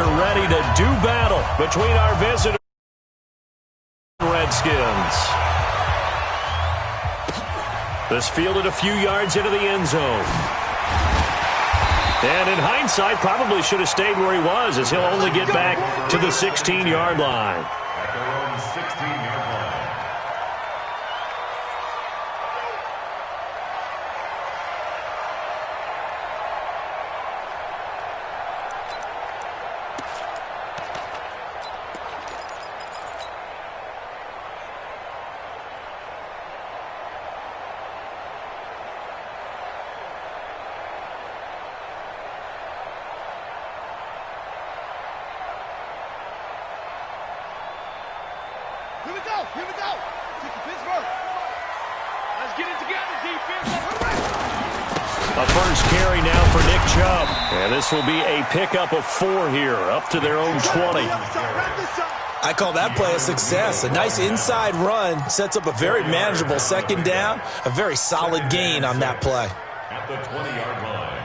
are ready to do battle between our visitors and Redskins. This fielded a few yards into the end zone. And in hindsight, probably should have stayed where he was, as he'll only get back to the 16-yard line. At their own 16-yard line. Here we go. Here we go. Take the Pittsburgh. Let's get it together, defense. A first carry now for Nick Chubb. And this will be a pickup of 4 here, up to their own 20. I call that play a success. A nice inside run sets up a very manageable second down. A very solid gain on that play. At the 20-yard line.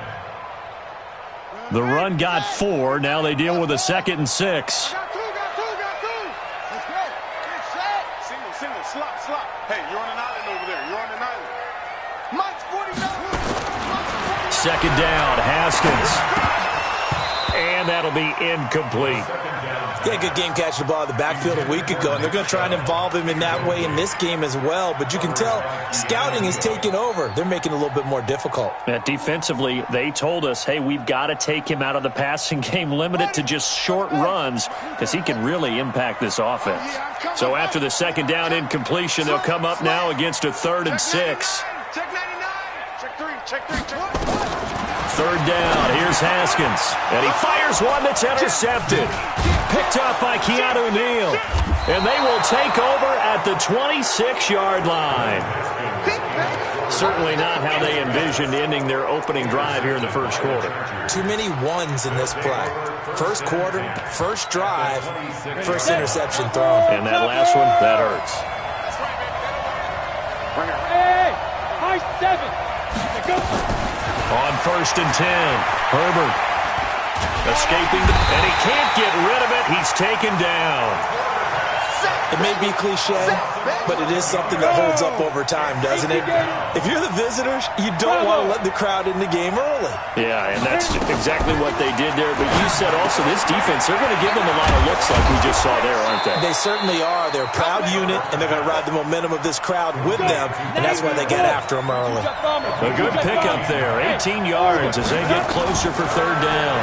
The run got 4. Now they deal with a 2nd and 6. Got two. Let's go. Get set. Single, slop. Hey, you're on an island over there. You're on an island. Mike's 49. Second down, Haskins. And that'll be incomplete. Yeah, good game catching the ball in the backfield a week ago, and they're going to try and involve him in that way in this game as well. But you can tell scouting is taking over. They're making it a little bit more difficult. Defensively, they told us, hey, we've got to take him out of the passing game, limit it to just short runs, because he can really impact this offense. So after the second down incompletion, they'll come up now against a 3rd and 6. Check 99. Check 3. Third down, here's Haskins. And he fires one that's intercepted. Picked up by Keanu Neal. And they will take over at the 26-yard line. Certainly not how they envisioned ending their opening drive here in the first quarter. Too many ones in this play. First quarter, first drive, first interception thrown. And that last one, that hurts. Hey, high 7. Go. On 1st and 10, Herbert escaping, and he can't get rid of it. He's taken down. It may be cliche, but it is something that holds up over time, doesn't it? If you're the visitors, you don't want to let the crowd in the game early. Yeah, and that's exactly what they did there. But you said also this defense, they're going to give them a lot of looks like we just saw there, aren't they? They certainly are. They're a proud unit, and they're going to ride the momentum of this crowd with them, and that's why they get after them early. A good pickup there, 18 yards as they get closer for 3rd down.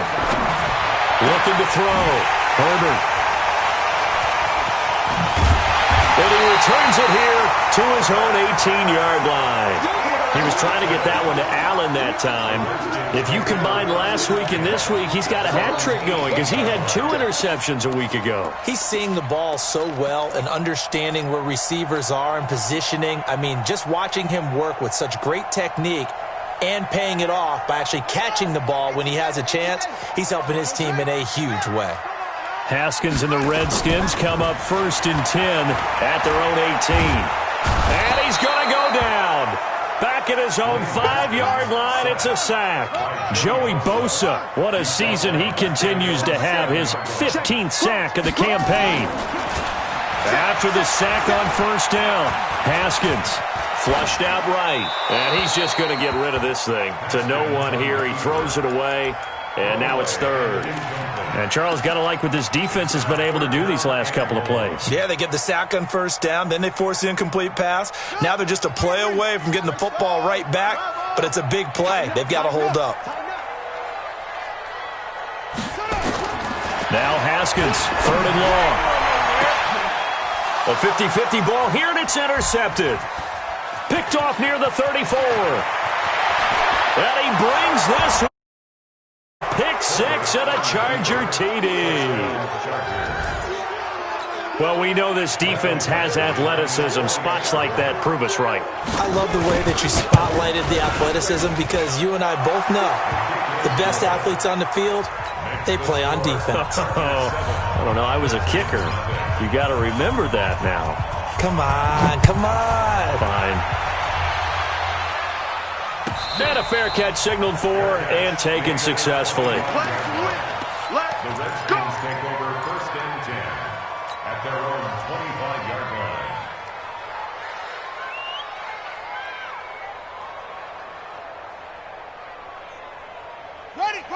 Looking to throw, Herbert. And he returns it here to his own 18-yard line. He was trying to get that one to Allen that time. If you combine last week and this week, he's got a hat trick going because he had 2 interceptions a week ago. He's seeing the ball so well and understanding where receivers are and positioning. I mean, just watching him work with such great technique and paying it off by actually catching the ball when he has a chance, he's helping his team in a huge way. Haskins and the Redskins come up 1st and 10 at their own 18. And he's going to go down. Back at his own 5-yard line, it's a sack. Joey Bosa, what a season he continues to have, his 15th sack of the campaign. After the sack on 1st down, Haskins flushed out right. And he's just going to get rid of this thing to no one here. He throws it away, and now it's 3rd. And Charles, got to like what this defense has been able to do these last couple of plays. Yeah, they get the sack on 1st down, then they force the incomplete pass. Now they're just a play away from getting the football right back, but it's a big play. They've got to hold up. Now Haskins, 3rd and long. A 50-50 ball here, and it's intercepted. Picked off near the 34. And he brings this pick 6 and a Charger TD. Well, we know this defense has athleticism. Spots like that prove us right. I love the way that you spotlighted the athleticism because you and I both know the best athletes on the field, they play on defense. I don't know. I was a kicker. You got to remember that now. Come on. Fine. And a fair catch signaled for and taken successfully. Let's go. take over 1st and 10 at their own 25-yard line.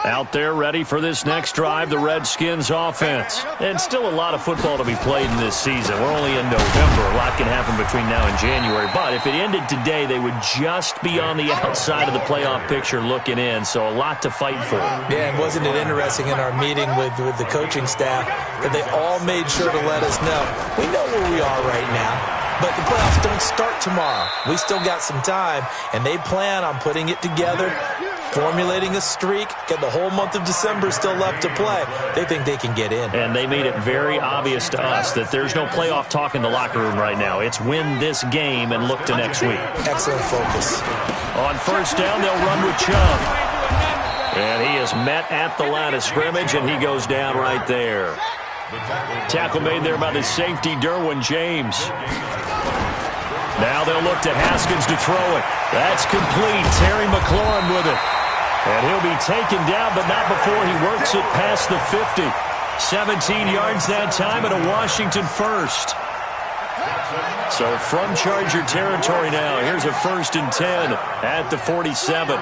Out there ready for this next drive, the Redskins offense. And still a lot of football to be played in this season. We're only in November. A lot can happen between now and January. But if it ended today, they would just be on the outside of the playoff picture looking in. So a lot to fight for. Yeah, and wasn't it interesting in our meeting with the coaching staff that they all made sure to let us know, we know where we are right now, but the playoffs don't start tomorrow. We still got some time, and they plan on putting it together, formulating a streak, get the whole month of December still left to play. They think they can get in. And they made it very obvious to us that there's no playoff talk in the locker room right now. It's win this game and look to next week. Excellent focus. On 1st down, they'll run with Chubb. And he is met at the line of scrimmage, and he goes down right there. Tackle made there by the safety, Derwin James. Now they'll look to Haskins to throw it. That's complete. Terry McLaurin with it. And he'll be taken down, but not before he works it past the 50. 17 yards that time and a Washington first. So from Charger territory now, here's a 1st and 10 at the 47.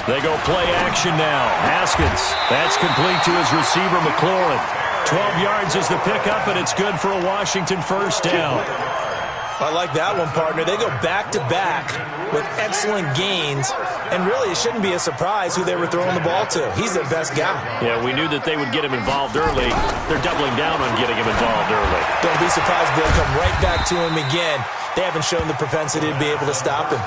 They go play action now. Haskins. That's complete to his receiver, McLaurin. 12 yards is the pickup, and it's good for a Washington 1st down. I like that one, partner. They go back-to-back with excellent gains, and really it shouldn't be a surprise who they were throwing the ball to. He's their best guy. Yeah, we knew that they would get him involved early. They're doubling down on getting him involved early. Don't be surprised if they'll come right back to him again. They haven't shown the propensity to be able to stop him.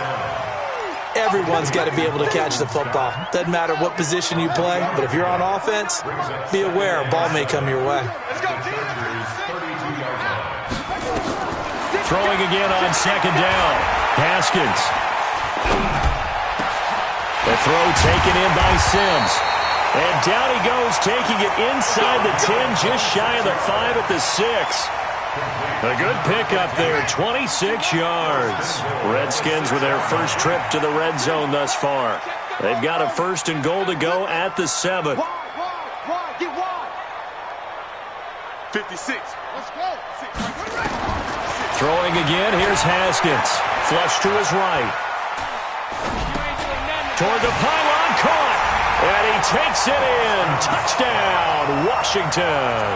Everyone's got to be able to catch the football. Doesn't matter what position you play, but if you're on offense, be aware a ball may come your way. Throwing again on 2nd down. Haskins. The throw taken in by Sims. And down he goes, taking it inside the 10, just shy of the 5 at the 6. A good pickup there, 26 yards. Redskins with their first trip to the red zone thus far. They've got a 1st and goal to go at the 7. 56. Let's go. Throwing again, here's Haskins. Flush to his right. Toward the pylon, caught. And he takes it in. Touchdown, Washington.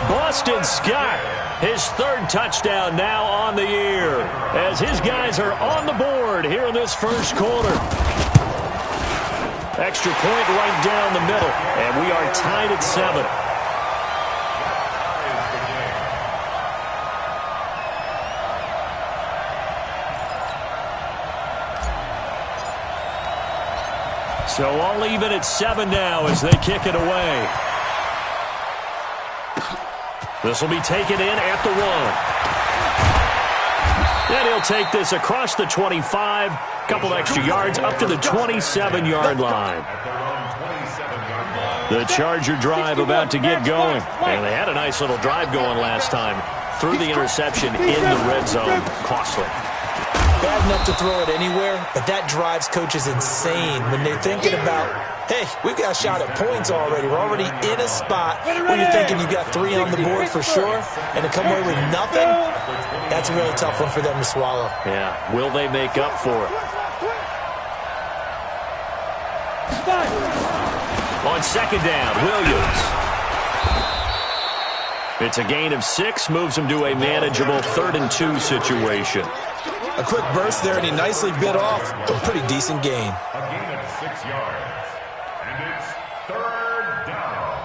Boston Scott, his 3rd touchdown now on the year, as his guys are on the board here in this 1st quarter. Extra point right down the middle, and we are tied at 7. So all even at 7 now as they kick it away. This will be taken in at the 1. And he'll take this across the 25, couple extra yards up to the 27-yard line. The Charger drive about to get going. And they had a nice little drive going last time. Threw the interception in the red zone. Costly. Bad enough to throw it anywhere, but that drives coaches insane when they're thinking about, hey, we've got a shot at points already. We're already in a spot where you're thinking you've got 3 on the board for sure, and to come away with nothing, that's a really tough one for them to swallow. Yeah, will they make up for it? On 2nd down, Williams. It's a gain of 6, moves him to a manageable 3rd and 2 situation. A quick burst there, and he nicely bit off a pretty decent gain. A gain of 6 yards. And it's 3rd down.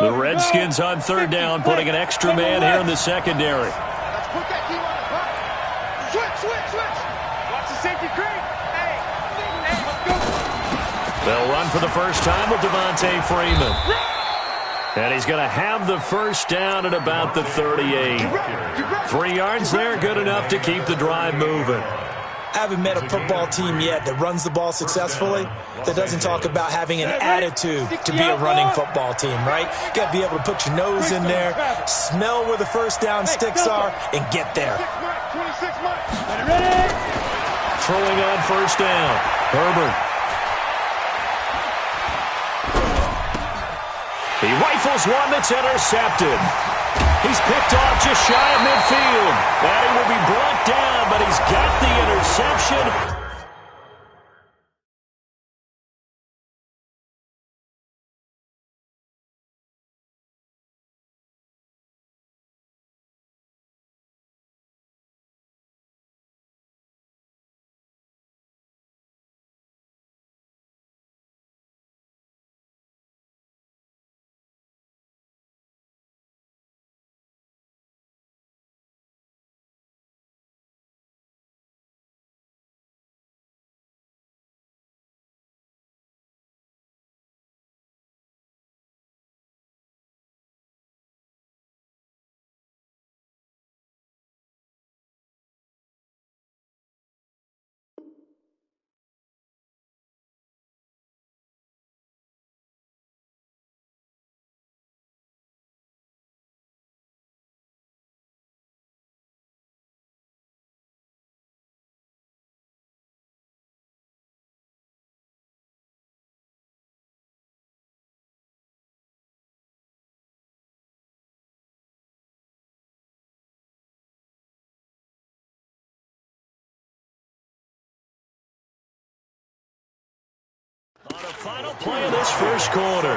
The Redskins on 3rd down, putting an extra man here in the secondary. Let's put that team on the clock. Switch. Watch the safety creep. Hey, let's go. They'll run for the first time with Devontae Freeman. And he's going to have the 1st down at about the 38. 3 yards there, good enough to keep the drive moving. I haven't met a football team yet that runs the ball successfully that doesn't talk about having an attitude to be a running football team, right? You got to be able to put your nose in there, smell where the 1st down sticks are, and get there. 26 Mike. Ready? throwing on first down. Herbert. He rifles one that's intercepted. He's picked off just shy of midfield. And he will be brought down, but he's got the interception. On a final play of this first quarter.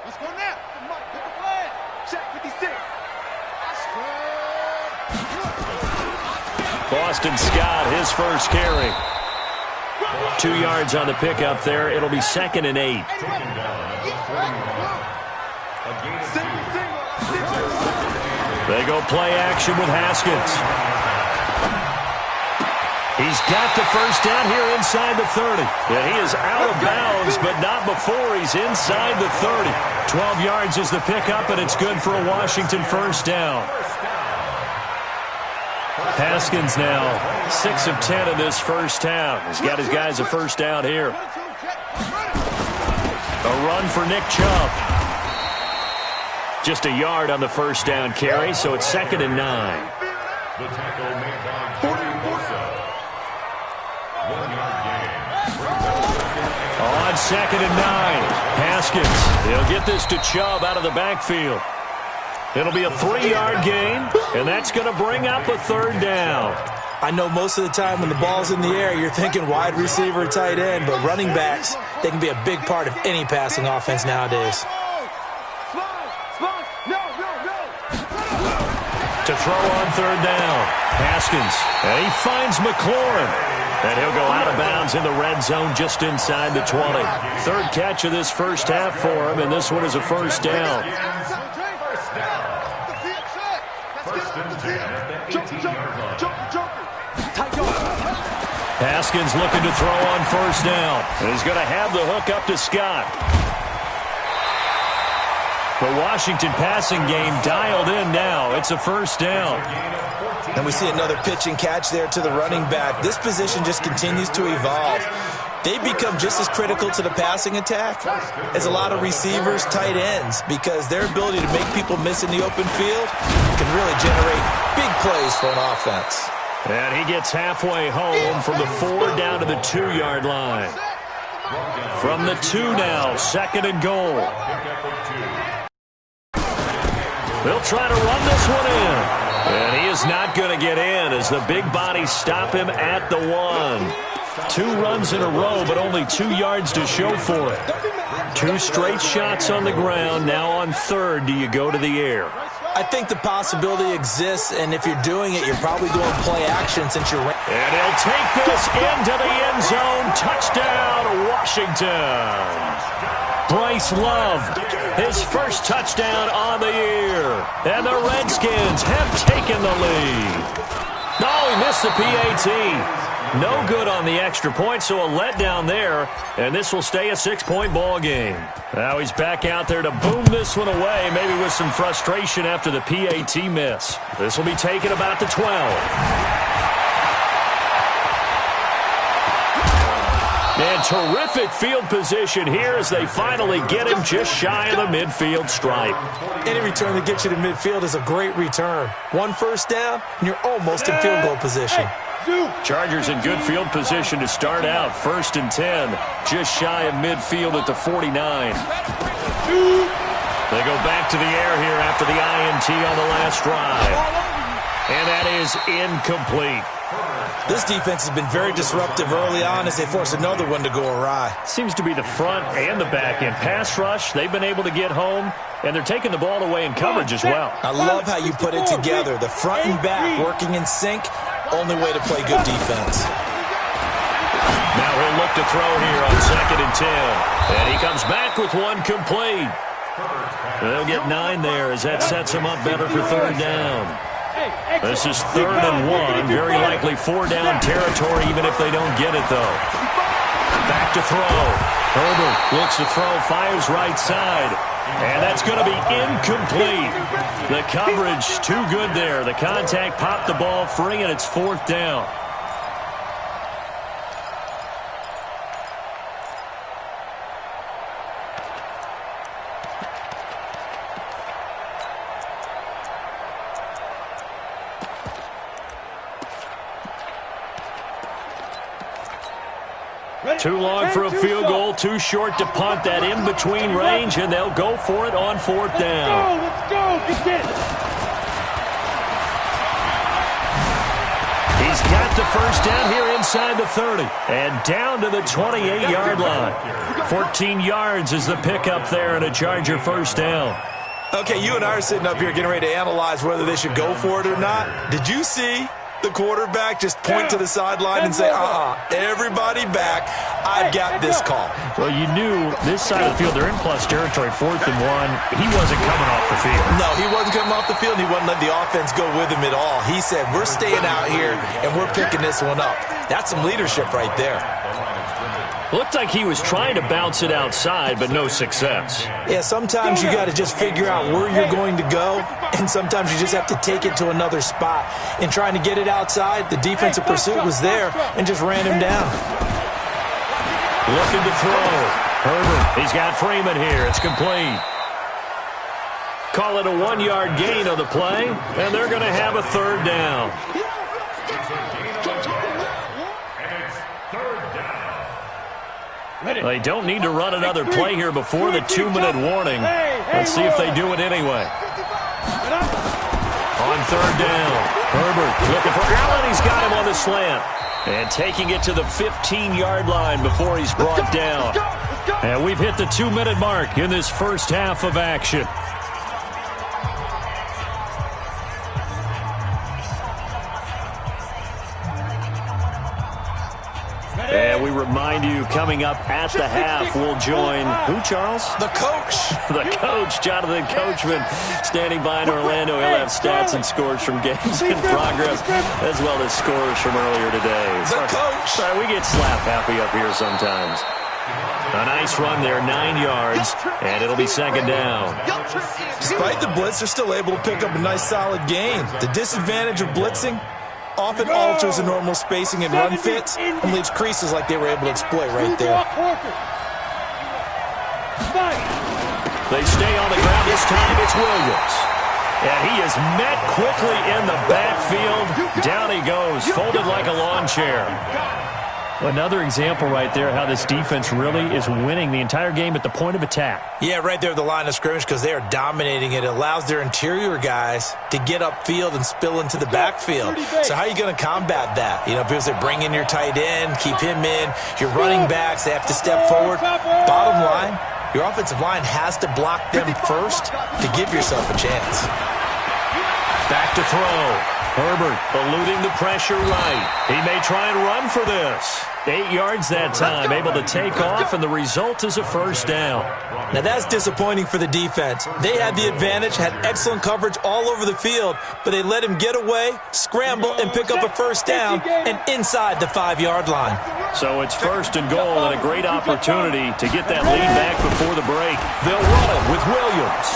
Let's go now. Pick a flag. Check 56. Boston Scott, his first carry. 2 yards on the pickup there. It'll be 2nd and 8. They go play action with Haskins. He's got the first down here inside the 30. Yeah, he is out of bounds, but not before he's inside the 30. 12 yards is the pickup, and it's good for a Washington first down. Haskins now 6 of 10 in this first down. He's got his guys a first down here. A run for Nick Chubb. Just a yard on the first down carry, so it's 2nd and 9. The tackle made by Jordan Bosa. 1-yard gain. On 2nd and 9. Haskins. He'll get this to Chubb out of the backfield. It'll be a 3-yard gain, and that's going to bring up a 3rd down. I know most of the time when the ball's in the air, you're thinking wide receiver, tight end, but running backs, they can be a big part of any passing offense nowadays. To throw on 3rd down, Haskins, and he finds McLaurin. And he'll go out of bounds in the red zone just inside the 20. 3rd catch of this first half for him, and this one is a first down. First and 10 at the 18-yard line. Haskins looking to throw on first down. And he's going to have the hook up to Scott. The Washington passing game dialed in now. It's a first down. And we see another pitch and catch there to the running back. This position just continues to evolve. They become just as critical to the passing attack as a lot of receivers, tight ends, because their ability to make people miss in the open field can really generate big plays for an offense. And he gets halfway home from the 4 down to the 2-yard line. From the 2 now, 2nd and goal. They'll try to run this one in. And he is not going to get in as the big bodies stop him at the 1. 2 runs in a row, but only 2 yards to show for it. 2 straight shots on the ground. Now on 3rd, do you go to the air? I think the possibility exists, and if you're doing it, you're probably going play action since you're... And he'll take this into the end zone. Touchdown, Washington. Bryce Love, his first touchdown on the year. And the Redskins have taken the lead. No, he missed the PAT. No good on the extra point, so a letdown there. And this will stay a 6-point ball game. Now he's back out there to boom this one away, maybe with some frustration after the PAT miss. This will be taken about the 12. And terrific field position here as they finally get him just shy of the midfield stripe. Any return that gets you to midfield is a great return. 1 first down, and you're almost in field goal position. Chargers in good field position to start out. 1st and 10, just shy of midfield at the 49. They go back to the air here after the INT on the last drive. And that is incomplete. This defense has been very disruptive early on as they force another one to go awry. Seems to be the front and the back end. Pass rush, they've been able to get home, and they're taking the ball away in coverage as well. I love how you put it together. The front and back working in sync, only way to play good defense. Now he'll look to throw here on 2nd and 10. And he comes back with one complete. They'll get 9 there as that sets him up better for 3rd down. This is 3rd and 1. Very likely 4-down territory even if they don't get it, though. Back to throw. Herbert looks to throw, fires right side. And that's going to be incomplete. The coverage too good there. The contact popped the ball free, and it's 4th down. Too long for a field goal, too short to punt that in-between range, and they'll go for it on 4th down. Let's go, get it. He's got the first down here inside the 30, and down to the 28-yard line. 14 yards is the pickup there, and a Charger first down. Okay, you and I are sitting up here getting ready to analyze whether they should go for it or not. Did you see the quarterback just point to the sideline and say, everybody back, I've got this call? Well, you knew this side of the field, they're in plus territory, 4th and 1. He wasn't coming off the field. No, he wasn't coming off the field. He wasn't letting the offense go with him at all. He said, we're staying out here, and we're picking this one up. That's some leadership right there. Looked like he was trying to bounce it outside, but no success. Yeah, sometimes you got to just figure out where you're going to go, and sometimes you just have to take it to another spot. In trying to get it outside, the defensive pursuit was there and just ran him down. Looking to throw. Herbert, he's got Freeman here. It's complete. Call it a 1-yard gain on the play, and they're going to have a 3rd down. They don't need to run another play here before the 2-minute warning. Let's see if they do it anyway. On 3rd down, Herbert looking for Allen. He's got him on the slant. And taking it to the 15-yard line before he's brought down. And we've hit the 2-minute mark in this first half of action. And we remind you, coming up at the half, we'll join who, Charles? The coach. The coach, Jonathan Coachman, standing by in Orlando. He'll have stats and scores from games in progress, as well as scores from earlier today. The coach. Sorry, we get slap happy up here sometimes. A nice run there, 9 yards, and it'll be 2nd down. Despite the blitz, they're still able to pick up a nice, solid gain. The disadvantage of blitzing often alters the normal spacing and run fits and leaves creases like they were able to exploit right there. They stay on the ground. This time it's Williams. And he is met quickly in the backfield. Down he goes, folded like a lawn chair. Another example right there how this defense really is winning the entire game at the point of attack. Yeah, right there at the line of scrimmage because they are dominating it. It allows their interior guys to get upfield and spill into the backfield. So how are you going to combat that? You know, because they bring in your tight end, keep him in. Your running backs, they have to step forward. Bottom line, your offensive line has to block them first to give yourself a chance. Back to throw. Herbert eluding the pressure right. He may try and run for this. 8 yards that time, able to take off, and the result is a first down. Now that's disappointing for the defense. They had the advantage, had excellent coverage all over the field, but they let him get away, scramble, and pick up a first down, and inside the 5-yard line. So it's 1st and goal, and a great opportunity to get that lead back before the break. They'll run it with Williams.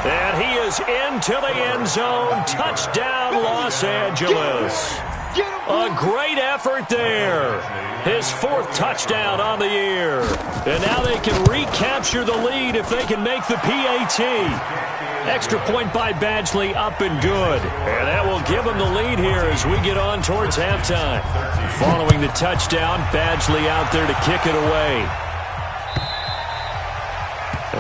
And he is into the end zone. Touchdown, Los Angeles. Get him. A great effort there. His 4th touchdown on the year. And now they can recapture the lead if they can make the PAT. Extra point by Badgley, up and good. And that will give them the lead here as we get on towards halftime. Following the touchdown, Badgley out there to kick it away.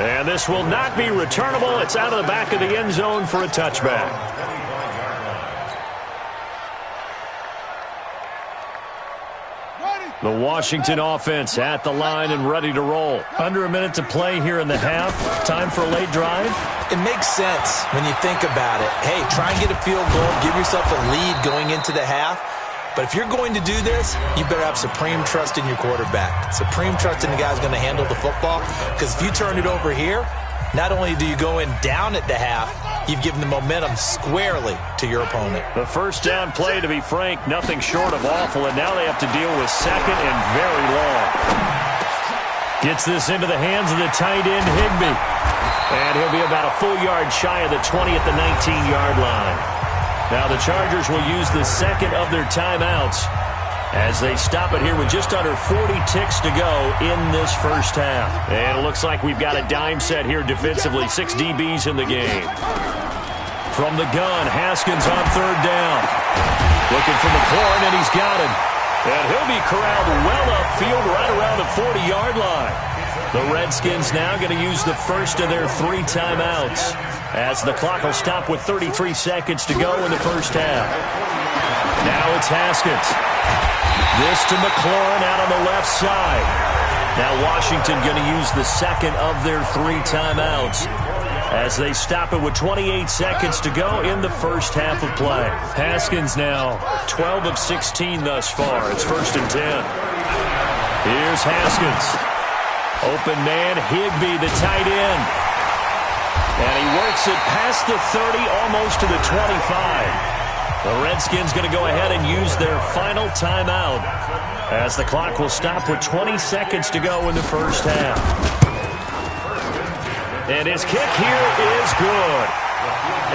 And this will not be returnable. It's out of the back of the end zone for a touchback. The Washington offense at the line and ready to roll. Under a minute to play here in the half. Time for a late drive. It makes sense when you think about it. Hey, try and get a field goal. Give yourself a lead going into the half. But if you're going to do this, you better have supreme trust in your quarterback. Supreme trust in the guy who's going to handle the football. Because if you turn it over here, not only do you go in down at the half, you've given the momentum squarely to your opponent. The first down play, to be frank, nothing short of awful, and now they have to deal with second and very long. Gets this into the hands of the tight end, Higbee. And he'll be about a full yard shy of the 20 at the 19-yard line. Now the Chargers will use the second of their timeouts as they stop it here with just under 40 ticks to go in this first half. And it looks like we've got a dime set here defensively. 6 DBs in the game. From the gun, Haskins on 3rd down. Looking for McLaurin, and he's got him. And he'll be corralled well upfield right around the 40-yard line. The Redskins now going to use the first of their 3 timeouts as the clock will stop with 33 seconds to go in the first half. Now it's Haskins. This to McLaurin out on the left side. Now Washington going to use the second of their 3 timeouts as they stop it with 28 seconds to go in the first half of play. Haskins now 12 of 16 thus far. It's 1st and 10. Here's Haskins. Open man, Higbee, the tight end. And he works it past the 30, almost to the 25. The Redskins going to go ahead and use their final timeout as the clock will stop with 20 seconds to go in the first half. And his kick here is good.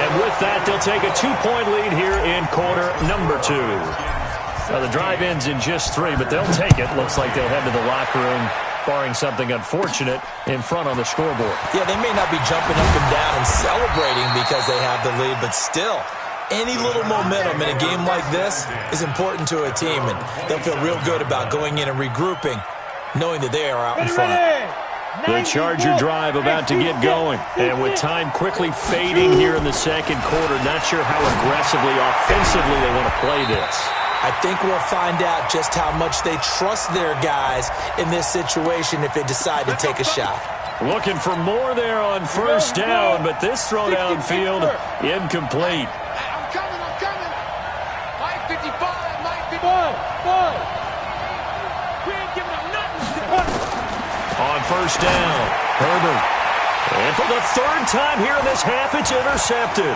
And with that, they'll take a 2-point lead here in quarter number 2. Now, the drive ends in just 3, but they'll take it. Looks like they'll head to the locker room, barring something unfortunate, in front on the scoreboard. Yeah, they may not be jumping up and down and celebrating because they have the lead, but still, any little momentum in a game like this is important to a team, and they'll feel real good about going in and regrouping, knowing that they are out in front. The Charger drive about to get going, and with time quickly fading here in the second quarter, not sure how aggressively, offensively they want to play this. I think we'll find out just how much they trust their guys in this situation if they decide to take a shot. Looking for more there on first down, but this throw downfield incomplete. I'm coming. Mike 55, Mike 55. We ain't giving up nothing. On first down, Herbert. And for the 3rd time here in this half, it's intercepted.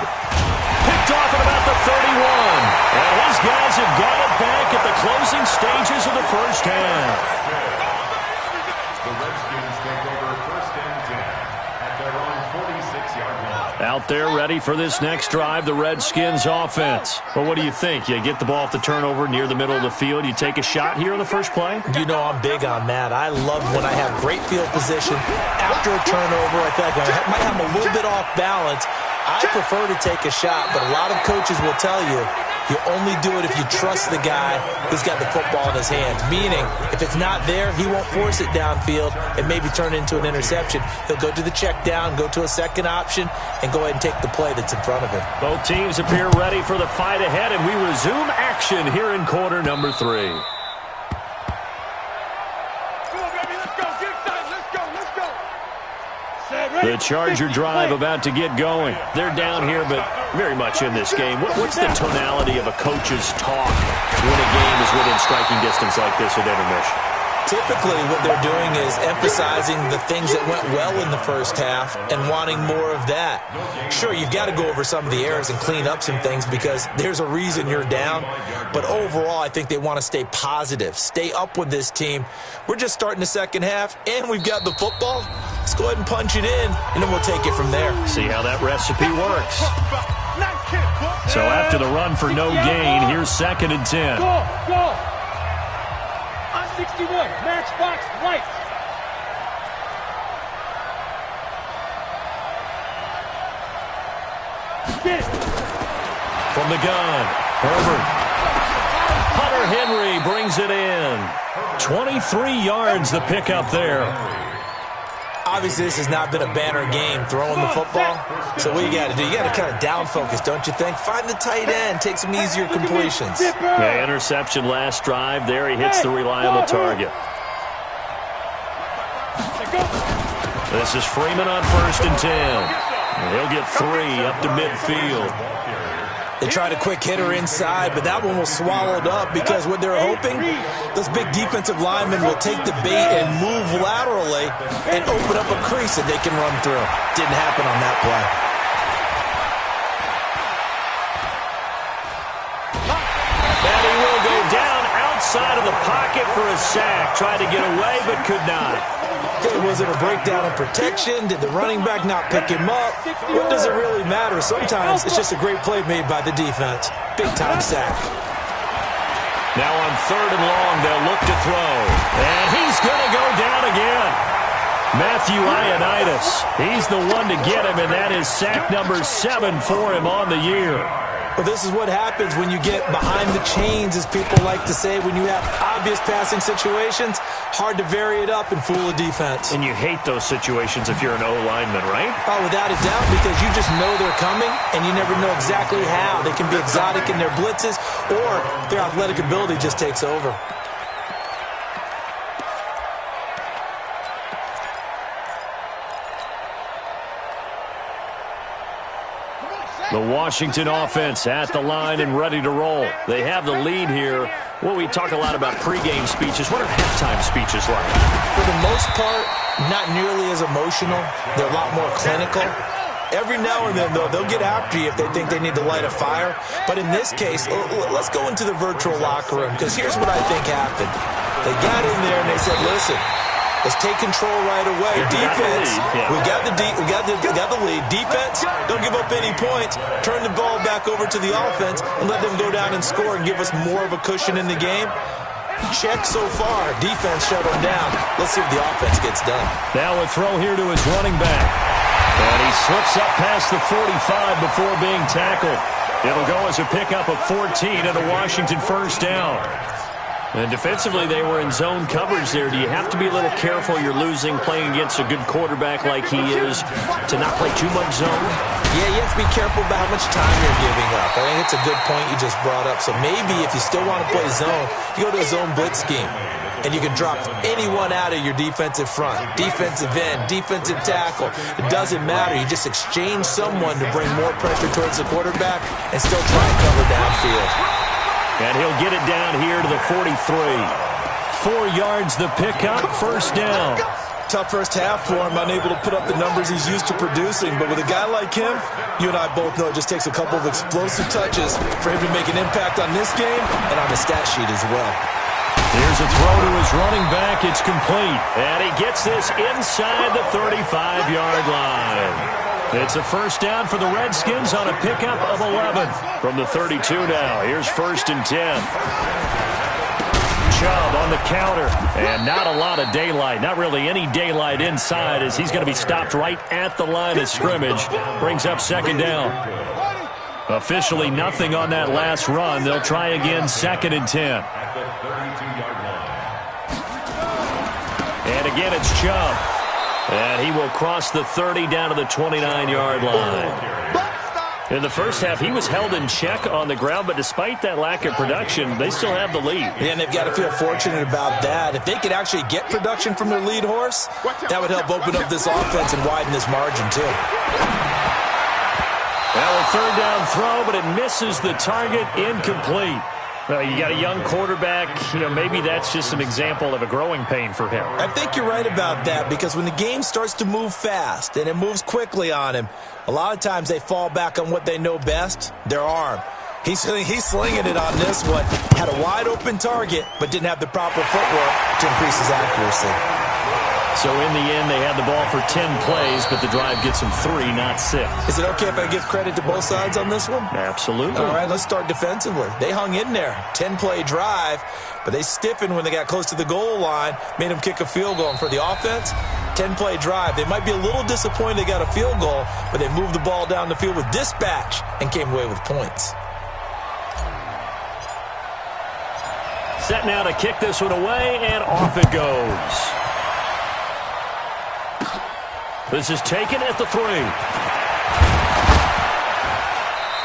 Picked off at about the 31. And his guys have got it back at the closing stages of the first half. The Redskins take over 1st and 10 at their own 46-yard line. Out there ready for this next drive, the Redskins offense. Well, what do you think? You get the ball off the turnover near the middle of the field. You take a shot here in the first play? You know I'm big on that. I love when I have great field position. After a turnover, I feel like I might have a little bit off balance. I prefer to take a shot, but a lot of coaches will tell you only do it if you trust the guy who's got the football in his hands. Meaning, if it's not there, he won't force it downfield and maybe turn it into an interception. He'll go to the check down, go to a second option, and go ahead and take the play that's in front of him. Both teams appear ready for the fight ahead, and we resume action here in quarter number 3. The Charger drive about to get going. They're down here, but very much in this game. What's the tonality of a coach's talk when a game is within striking distance like this at intermission? Typically, what they're doing is emphasizing the things that went well in the first half and wanting more of that. Sure, you've got to go over some of the errors and clean up some things because there's a reason you're down. But overall, I think they want to stay positive, stay up with this team. We're just starting the second half, and we've got the football. Let's go ahead and punch it in, and then we'll take it from there. See how that recipe works. So after the run for no gain, here's 2nd and 10. Go. On 61, matchbox lights. From the gun, Herbert. Hunter Henry brings it in. 23 yards the pickup there. Obviously, this has not been a banner game throwing the football. So what you got to do, you got to kind of down focus, don't you think? Find the tight end, take some easier completions. Yeah, interception last drive. There he hits the reliable target. This is Freeman on 1st and 10. He'll get 3 up to midfield. They tried a quick hitter inside, but that one was swallowed up because what they're hoping, those big defensive linemen will take the bait and move laterally and open up a crease that they can run through. Didn't happen on that play. And he will go down outside of the pocket for a sack. Tried to get away, but could not. Okay, was it a breakdown in protection? Did the running back not pick him up? What does it really matter? Sometimes it's just a great play made by the defense. Big-time sack. Now on 3rd and long, they'll look to throw. And he's going to go down again. Matthew Ioannidis. He's the one to get him, and that is sack number 7 for him on the year. Well, this is what happens when you get behind the chains, as people like to say. When you have obvious passing situations, hard to vary it up and fool a defense. And you hate those situations if you're an O-lineman, right? Oh, without a doubt, because you just know they're coming, and you never know exactly how. They can be exotic in their blitzes, or their athletic ability just takes over. The Washington offense at the line and ready to roll. They have the lead here. Well, we talk a lot about pregame speeches. What are halftime speeches like? For the most part, not nearly as emotional. They're a lot more clinical. Every now and then, though, they'll get after you if they think they need to light a fire. But in this case, let's go into the virtual locker room, because here's what I think happened. They got in there and they said, listen, let's take control right away. Defense, we got the lead. Defense, don't give up any points. Turn the ball back over to the offense and let them go down and score and give us more of a cushion in the game. Check so far. Defense shut them down. Let's see if the offense gets done. Now a throw here to his running back. And he slips up past the 45 before being tackled. It'll go as a pickup of 14 and a Washington first down. And defensively, they were in zone coverage there. Do you have to be a little careful? You're losing playing against a good quarterback like he is to not play too much zone? Yeah, you have to be careful about how much time you're giving up. I think it's a good point you just brought up. So maybe if you still want to play zone, you go to a zone blitz scheme. And you can drop anyone out of your defensive front. Defensive end, defensive tackle. It doesn't matter. You just exchange someone to bring more pressure towards the quarterback and still try and cover downfield. And he'll get it down here to the 43. 4 yards the pickup, first down. Tough first half for him, unable to put up the numbers he's used to producing. But with a guy like him, you and I both know it just takes a couple of explosive touches for him to make an impact on this game and on the stat sheet as well. Here's a throw to his running back. It's complete. And he gets this inside the 35-yard line. It's a first down for the Redskins on a pickup of 11 from the 32 now. Here's 1st and 10. Chubb on the counter, and not a lot of daylight. Not really any daylight inside as he's going to be stopped right at the line of scrimmage. Brings up 2nd down. Officially nothing on that last run. They'll try again 2nd and 10. And again it's Chubb. And he will cross the 30 down to the 29-yard line. In the first half, he was held in check on the ground, but despite that lack of production, they still have the lead. Yeah, and they've got to feel fortunate about that. If they could actually get production from their lead horse, that would help open up this offense and widen this margin, too. Well, a 3rd down throw, but it misses the target, incomplete. You got a young quarterback, maybe that's just an example of a growing pain for him. I think you're right about that, because when the game starts to move fast and it moves quickly on him, a lot of times they fall back on what they know best, their arm. He's slinging it on this one. Had a wide open target, but didn't have the proper footwork to increase his accuracy. So in the end, they had the ball for 10 plays, but the drive gets them 3, not 6. Is it okay if I give credit to both sides on this one? Absolutely. All right, let's start defensively. They hung in there. 10-play drive, but they stiffened when they got close to the goal line, made them kick a field goal. And for the offense, 10-play drive. They might be a little disappointed they got a field goal, but they moved the ball down the field with dispatch and came away with points. Set now to kick this one away, and off it goes. This is taken at the 3.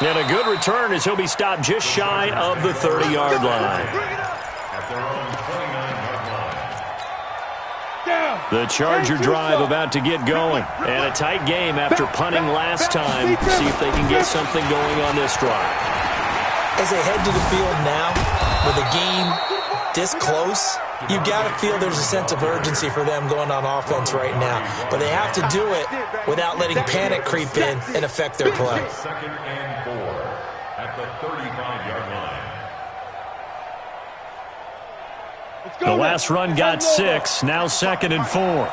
And a good return as he'll be stopped just shy of the 30-yard line. At their own 29-yard line. The Charger drive about to get going. And a tight game after punting last time. See if they can get something going on this drive. As they head to the field now, with a game this close, you got to feel there's a sense of urgency for them going on offense right now. But they have to do it without letting panic creep in and affect their play. 2nd and 4 at the 35-yard line. The last run got 6. Now 2nd and 4.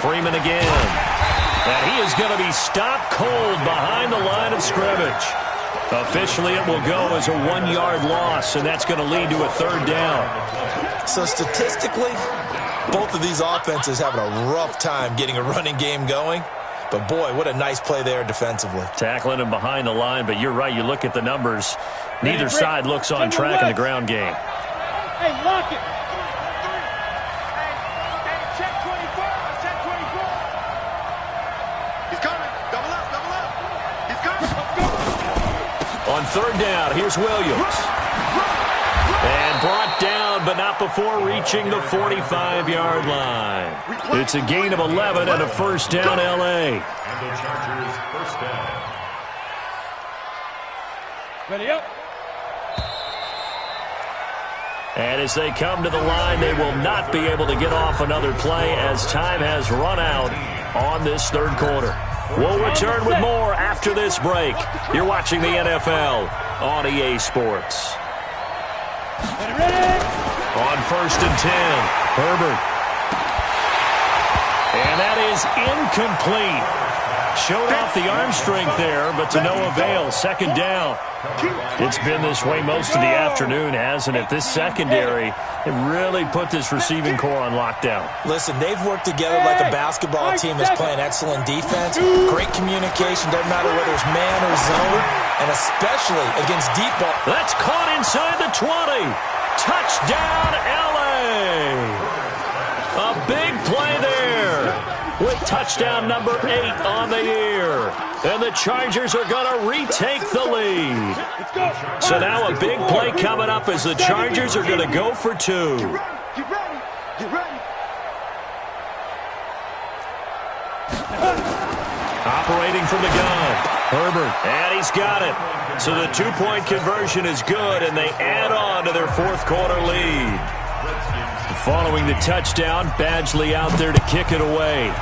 Freeman again. And he is going to be stopped cold behind the line of scrimmage. Officially, it will go as a 1-yard loss, and that's going to lead to a 3rd down. So statistically, both of these offenses having a rough time getting a running game going. But, boy, what a nice play there defensively. Tackling him behind the line, but you're right. You look at the numbers. Neither side looks on track in the ground game. Hey, lock it. On 3rd down, here's Williams. And brought down, but not before reaching the 45-yard line. It's a gain of 11 and a 1st down, L.A. And the Chargers 1st down. Ready up. And as they come to the line, they will not be able to get off another play as time has run out on this 3rd quarter. We'll return with more after this break. You're watching the NFL on EA Sports. Ready. On 1st and 10, Herbert. And that is incomplete. Showed off the arm strength there, but to no avail. 2nd down. It's been this way most of the afternoon, hasn't it? This secondary, it really put this receiving core on lockdown. Listen, they've worked together like a basketball team that's playing excellent defense. Great communication, doesn't matter whether it's man or zone, and especially against deep ball. That's caught inside the 20. Touchdown, L.A. A big play there with touchdown number 8 on the year. And the Chargers are going to retake the lead. So now a big play coming up as the Chargers are going to go for 2. Get ready. Operating from the gun, Herbert, and he's got it. So the 2-point conversion is good, and they add on to their 4th quarter lead. Following the touchdown, Badgley out there to kick it away.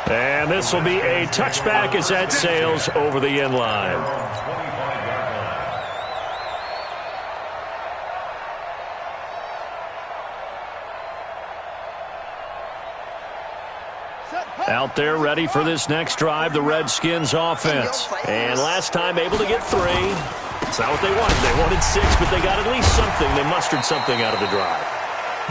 And this will be a touchback as that sails over the end line. Out there ready for this next drive, the Redskins offense. And last time able to get 3. It's not what they wanted. They wanted 6, but they got at least something. They mustered something out of the drive.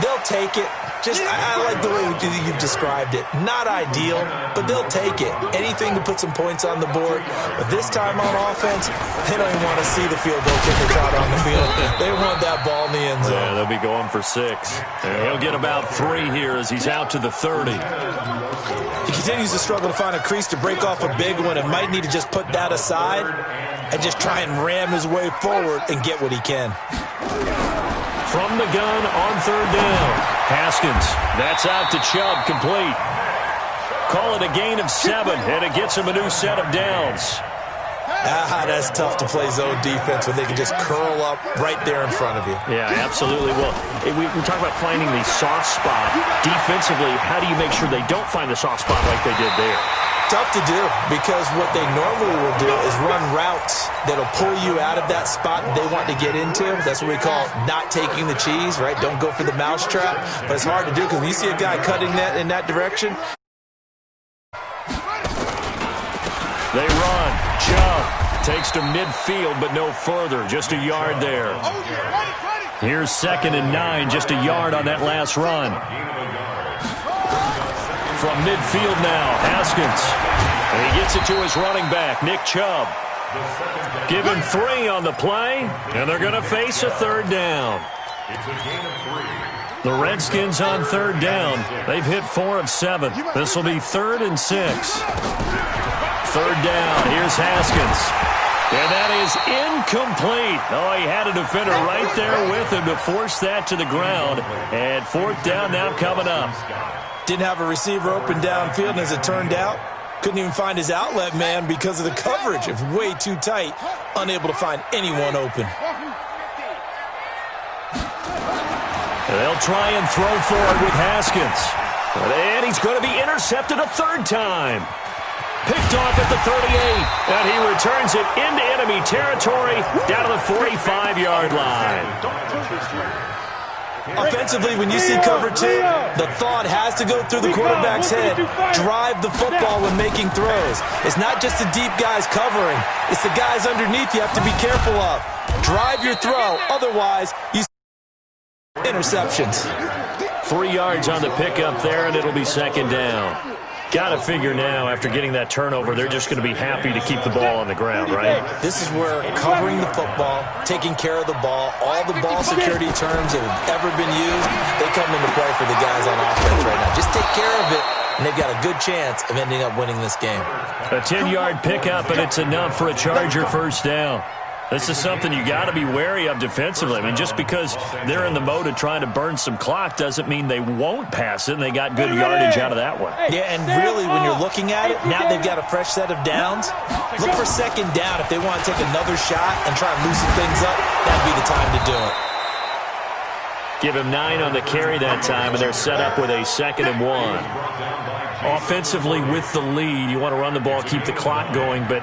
They'll take it. I like the way you've described it. Not ideal, but they'll take it. Anything to put some points on the board. But this time on offense, they don't even want to see the field goal kickers out on the field. They want that ball in the end zone. Yeah, they'll be going for 6. And he'll get about 3 here as he's out to the 30. He continues to struggle to find a crease to break off a big one and might need to just put that aside and just try and ram his way forward and get what he can. From the gun on 3rd down. Haskins, that's out to Chubb, complete. Call it a gain of 7, and it gets him a new set of downs. That's tough to play zone defense when they can just curl up right there in front of you. Yeah, absolutely. Well, we talk about finding the soft spot. Defensively, how do you make sure they don't find the soft spot like they did there? tough to do because what they normally will do is run routes that'll pull you out of that spot that they want to get into. That's what we call not taking the cheese, right? Don't go for the mousetrap. But it's hard to do because when you see a guy cutting that in that direction. They run. Chubb takes to midfield, but no further. Just a yard there. Here's 2nd and 9, just a yard on that last run. From midfield now, Haskins. And he gets it to his running back, Nick Chubb. Give him 3 on the play, and they're going to face a 3rd down. The Redskins on 3rd down. They've hit 4 of 7. This will be 3rd and 6. 3rd down. Here's Haskins. And that is incomplete. Oh, he had a defender right there with him to force that to the ground. And 4th down now coming up. Didn't have a receiver open downfield, and as it turned out, couldn't even find his outlet man because of the coverage. It's way too tight. Unable to find anyone open. They'll try and throw forward with Haskins. And he's going to be intercepted a 3rd time. Picked off at the 38. And he returns it into enemy territory down to the 45-yard line. Offensively, when you see cover 2, the thought has to go through the quarterback's head. Drive the football when making throws. It's not just the deep guys covering. It's the guys underneath you have to be careful of. Drive your throw. Otherwise, you interceptions. 3 yards on the pickup there, and it'll be 2nd down. Got to figure now, after getting that turnover, they're just going to be happy to keep the ball on the ground, right? This is where covering the football, taking care of the ball, all the ball security terms that have ever been used, they come into play for the guys on offense right now. Just take care of it, and they've got a good chance of ending up winning this game. A 10-yard pickup, and it's enough for a Charger 1st down. This is something you got to be wary of defensively. I mean, just because they're in the mode of trying to burn some clock doesn't mean they won't pass it, and they got good yardage out of that one. Yeah, and really, when you're looking at it, now they've got a fresh set of downs. Look for 2nd down. If they want to take another shot and try and loosen things up, that'd be the time to do it. Give him 9 on the carry that time, and they're set up with a 2nd and 1. Offensively with the lead, you want to run the ball, keep the clock going, but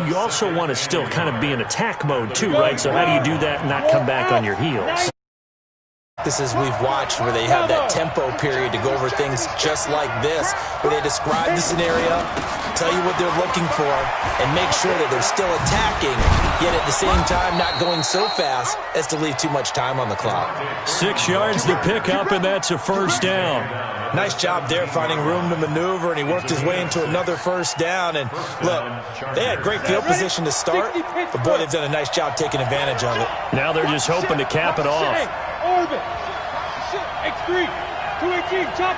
you also want to still kind of be in attack mode too, right? So how do you do that and not come back on your heels? This is we've watched where they have that tempo period to go over things just like this, where they describe the scenario, tell you what they're looking for, and make sure that they're still attacking, yet at the same time not going so fast as to leave too much time on the clock. 6 yards to pick up, and that's a 1st down. Nice job there finding room to maneuver, and he worked his way into another 1st down. And look, they had great field position to start, but boy, they've done a nice job taking advantage of it. Now they're just hoping to cap it off. Orbit. X3. 218. Chop.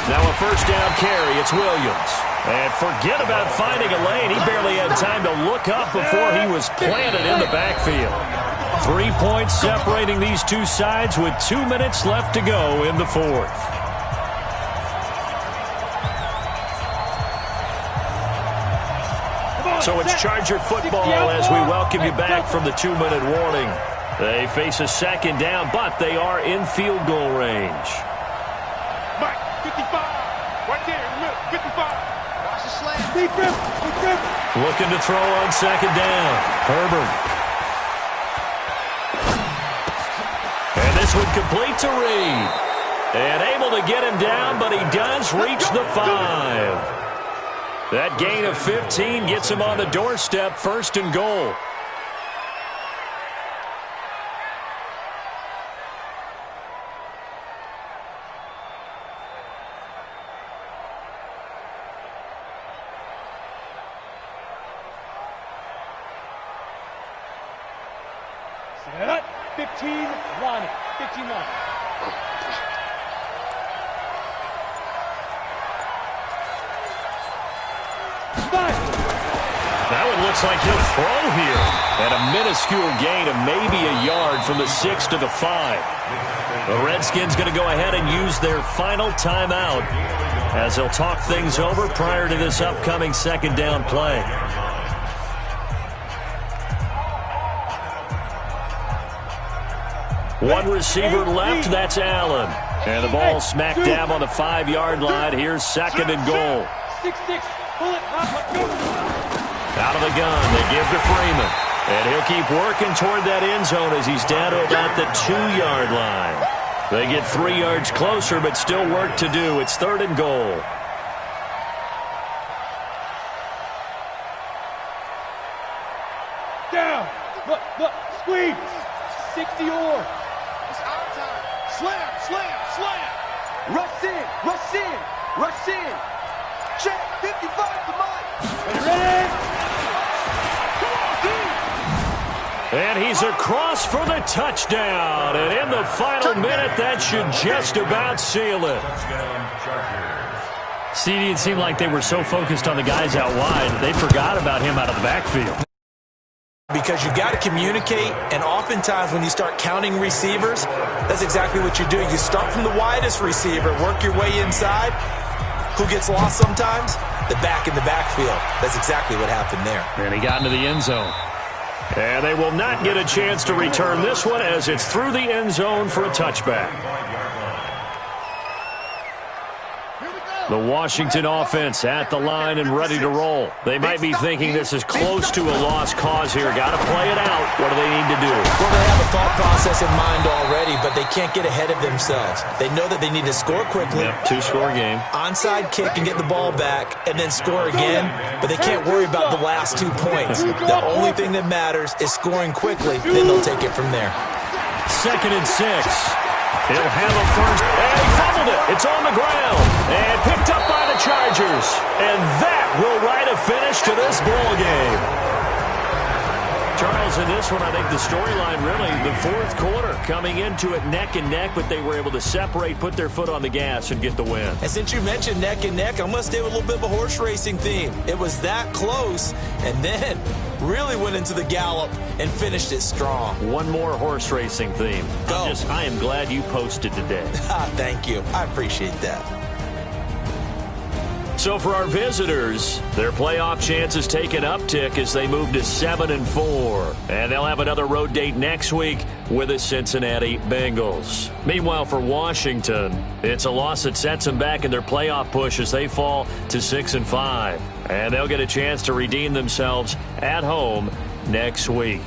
Now a 1st down carry. It's Williams. And forget about finding a lane. He barely had time to look up before he was planted in the backfield. 3 points separating these two sides with 2 minutes left to go in the 4th. So it's Charger football as we welcome you back from the 2-minute warning. They face a 2nd down, but they are in field goal range. Mike, 55. Right there, look, 55. Watch the slant. Looking to throw on 2nd down. Herbert. And this one complete to Reed. And able to get him down, but he does reach the 5. That gain of 15 gets him on the doorstep, 1st and goal. Set up. 15 line. 15 line. That one looks like he'll throw here. And a minuscule gain of maybe a yard from the 6 to the 5. The Redskins going to go ahead and use their final timeout as they'll talk things over prior to this upcoming 2nd down play. One receiver left, that's Allen. And the ball smack dab on the 5-yard line. Here's 2nd and goal. 6-6. Pull it. Out of the gun, they give to Freeman. And he'll keep working toward that end zone as he's down to about the 2-yard line. They get 3 yards closer, but still work to do. It's 3rd and goal. Down. Look. Squeeze. 60 or. It's our time. Slam. Rush in. Check. 55 to Mike. Ready? And he's across for the touchdown. And in the final minute, that should just about seal it. CD, it seemed like they were so focused on the guys out wide, they forgot about him out of the backfield. Because you got to communicate, and oftentimes when you start counting receivers, that's exactly what you do. You start from the widest receiver, work your way inside. Who gets lost sometimes? The back in the backfield. That's exactly what happened there. And he got into the end zone. And they will not get a chance to return this one as it's through the end zone for a touchback. The Washington offense at the line and ready to roll. They might be thinking this is close to a lost cause here. Got to play it out. What do they need to do? Well, they have a thought process in mind already, but they can't get ahead of themselves. They know that they need to score quickly. Yep, 2-score game. Onside kick and get the ball back and then score again, but they can't worry about the last 2 points. The only thing that matters is scoring quickly, then they'll take it from there. 2nd and 6. He'll have a first. And he fumbled it. It's on the ground. And picked up by the Chargers. And that will write a finish to this ball game. Charles, in this one, I think the storyline really, the 4th quarter, coming into it neck and neck, but they were able to separate, put their foot on the gas, and get the win. And since you mentioned neck and neck, I'm going to stay with a little bit of a horse racing theme. It was that close, and then really went into the gallop and finished it strong. One more horse racing theme. Go. I am glad you posted today. Thank you. I appreciate that. So for our visitors, their playoff chances take an uptick as they move to 7-4. And they'll have another road date next week with the Cincinnati Bengals. Meanwhile, for Washington, it's a loss that sets them back in their playoff push as they fall to 6-5. And they'll get a chance to redeem themselves at home next week.